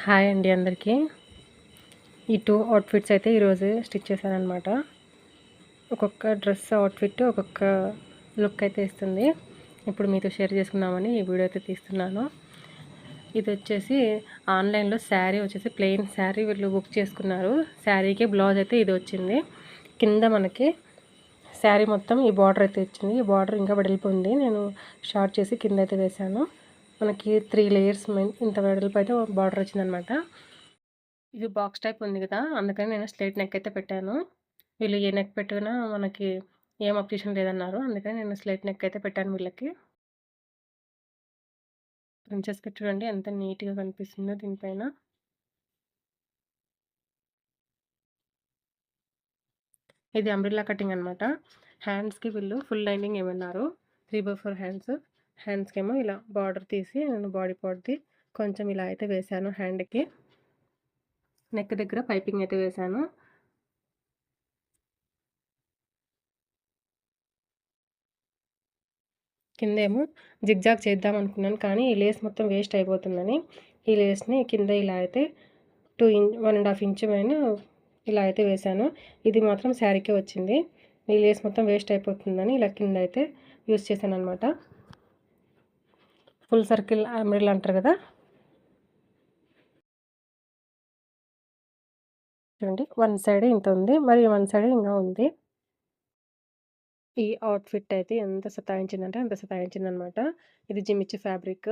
Hi అండి అందరికీ. ఈ 2 అవుట్‌ఫిట్స్ అయితే ఈరోజు స్టిచ్ చేశాననమాట. ఒక్కొక్క డ్రెస్ అవుట్‌ఫిట్ ఒక్కొక్క లుక్ అయితే ఇస్తుంది. ఇప్పుడు మీతో షేర్ చేసుకుందామని ఈ వీడియో అయితే తీస్తున్నాను. ఇది వచ్చేసి ఆన్లైన్‌లో శారీ వచ్చేసి ప్లెయిన్ శారీ వీళ్ళు బుక్ చేసుకున్నారు. శారీకి బ్లౌజ్ అయితే ఇది వచ్చింది. కింద మనకి శారీ మొత్తం ఈ బార్డర్ అయితే వచ్చింది. ఈ బార్డర్ ఇంకా వెడల్పు ఉంది. నేను షార్ట్ చేసి కింద అయితే వేశాను. మనకి 3 లేయర్స్ ఇంత వెడల్పు అయితే బార్డర్ వచ్చిందనమాట. ఇది బాక్స్ టైప్ ఉంది కదా! అందుకని నేను స్ట్రెయిట్ నెక్ అయితే పెట్టాను. వీళ్ళు ఏ నెక్ పెట్టినా మనకి ఏం అబ్జెక్షన్ లేదన్నారు. అందుకని నేను స్ట్రెయిట్ నెక్ అయితే పెట్టాను వీళ్ళకి. ప్రిన్సెస్ కట్ చూడండి ఎంత నీట్‌గా కనిపిస్తుందో దీనిపైన. ఇది అంబ్రెల్లా కటింగ్ అనమాట. హ్యాండ్స్‌కి వీళ్ళు ఫుల్ లైనింగ్ ఇవ్వన్నారు. 3/4 హ్యాండ్స్. హ్యాండ్స్‌కేమో ఇలా బార్డర్ తీసి నేను బాడీ పార్ట్‌ది కొంచెం ఇలా అయితే వేశాను హ్యాండ్‌కి. నెక్ దగ్గర పైపింగ్ అయితే వేశాను. కిందేమో జిగ్‌జాగ్ చేద్దాం అనుకున్నాను. కానీ ఈ లేస్ మొత్తం వేస్ట్ అయిపోతుందని ఈ లేస్‌ని కింద ఇలా అయితే 1 ½ ఇంచ్ పైన ఇలా అయితే వేశాను. ఇది మాత్రం శారీకే వచ్చింది. ఈ లేస్ మొత్తం వేస్ట్ అయిపోతుందని ఇలా కింద అయితే యూజ్ చేశాననమాట. ఫుల్ సర్కిల్ అంబ్రెల్లా అంటారు కదా! చూడండి వన్ సైడ్ ఇంత ఉంది. మరి వన్ సైడ్ ఇంకా ఉంది. ఈ అవుట్‌ఫిట్ అయితే ఎంత సతాయించిందంటే అంత సతాయించిందనమాట. ఇది జిమిచ్ ఫ్యాబ్రిక్.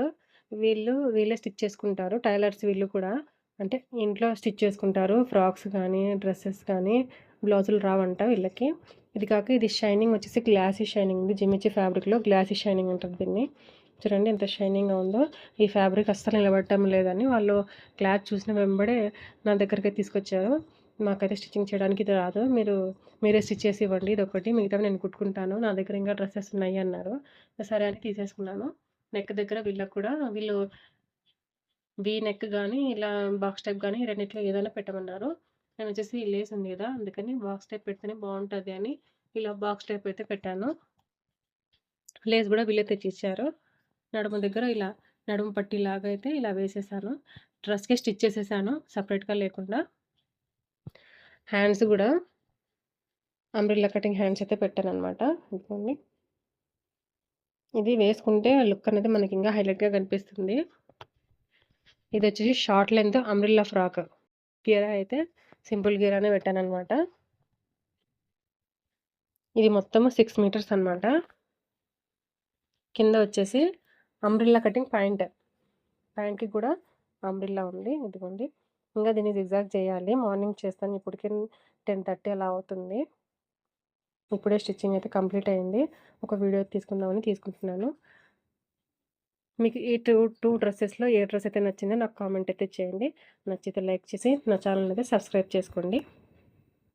వీళ్ళే స్టిచ్ చేసుకుంటారు. టైలర్స్ వీళ్ళు కూడా. అంటే ఇంట్లో స్టిచ్ చేసుకుంటారు. ఫ్రాక్స్ కానీ, డ్రెసెస్ కానీ, బ్లౌజులు రావంట వీళ్ళకి. ఇది కాక ఇది షైనింగ్ వచ్చేసి గ్లాసీ షైనింగ్ ఉంది. జిమిచ్ ఫ్యాబ్రిక్‌లో గ్లాసీ షైనింగ్ అంటారు దీన్ని. చూడండి ఎంత షైనింగ్‌గా ఉందో. ఈ ఫ్యాబ్రిక్ అస్సలు నిలబడటం లేదని వాళ్ళు క్లాత్ చూసిన వెంబడే నా దగ్గరికే తీసుకొచ్చారు. నాకైతే స్టిచ్చింగ్ చేయడానికి ఇది రాదు. మీరే స్టిచ్ చేసి ఇవ్వండి ఇదొకటి. మిగతావి నేను కుట్టుకుంటాను. నా దగ్గర ఇంకా డ్రెసెస్ ఉన్నాయి అన్నారు. సరే అని తీసేసుకున్నాను. నెక్ దగ్గర వీళ్ళకి కూడా వీళ్ళు వీ నెక్ గానీ, ఇలా బాక్స్ టైప్ గానీ రెండిట్లో ఏదైనా పెట్టమన్నారు. నేనొచ్చేసి లేస్ ఉంది గదా! అందుకని బాక్స్ టైప్ పెడితేనే బావుంటది అని ఇలా బాక్స్ టైప్ అయితే పెట్టాను. లేస్ గూడా వీళ్ళే తెచ్చిచ్చారు. నడుము దగ్గర ఇలా నడుము పట్టీలాగా అయితే ఇలా వేసేసాను. డ్రెస్‌కే స్టిచ్ చేసేసాను సెపరేట్‌గా లేకుండా. హ్యాండ్స్ గూడా అంబ్రెల్లా కటింగ్ హ్యాండ్స్ అయితే పెట్టాననమాట. ఇదిగోండి. ఇది వేసుకుంటే లుక్ అనేది మనకి ఇంకా హైలైట్‌గా కనిపిస్తుంది. ఇదొచ్చేసి షార్ట్ లెంత్ అంబ్రెల్లా ఫ్రాక్. గేరా అయితే సింపుల్ గేరానే పెట్టాననమాట. ఇది మొత్తము 6 మీటర్స్ అనమాట. కింద వచ్చేసి అంబ్రెల్లా కటింగ్ ప్యాంట్. ప్యాంట్‌కి కూడా అంబ్రెల్లా ఉంది. ఇదిగోండి. ఇంకా దీన్ని జిగ్‌జాగ్ చేయాలి. మార్నింగ్ చేస్తాను. ఇప్పటికి 10:30 అలా అవుతుంది. ఇప్పుడే స్టిచ్చింగ్ అయితే కంప్లీట్ అయింది. ఒక వీడియో తీసుకుందామని తీసుకుంటున్నాను. మీకు ఈ 2 డ్రెసెస్‌లో ఏ డ్రెస్ అయితే నచ్చిందో నాకు కామెంట్ అయితే చేయండి. నచ్చితే లైక్ చేసి నా ఛానల్ అయితే సబ్స్క్రైబ్ చేసుకోండి.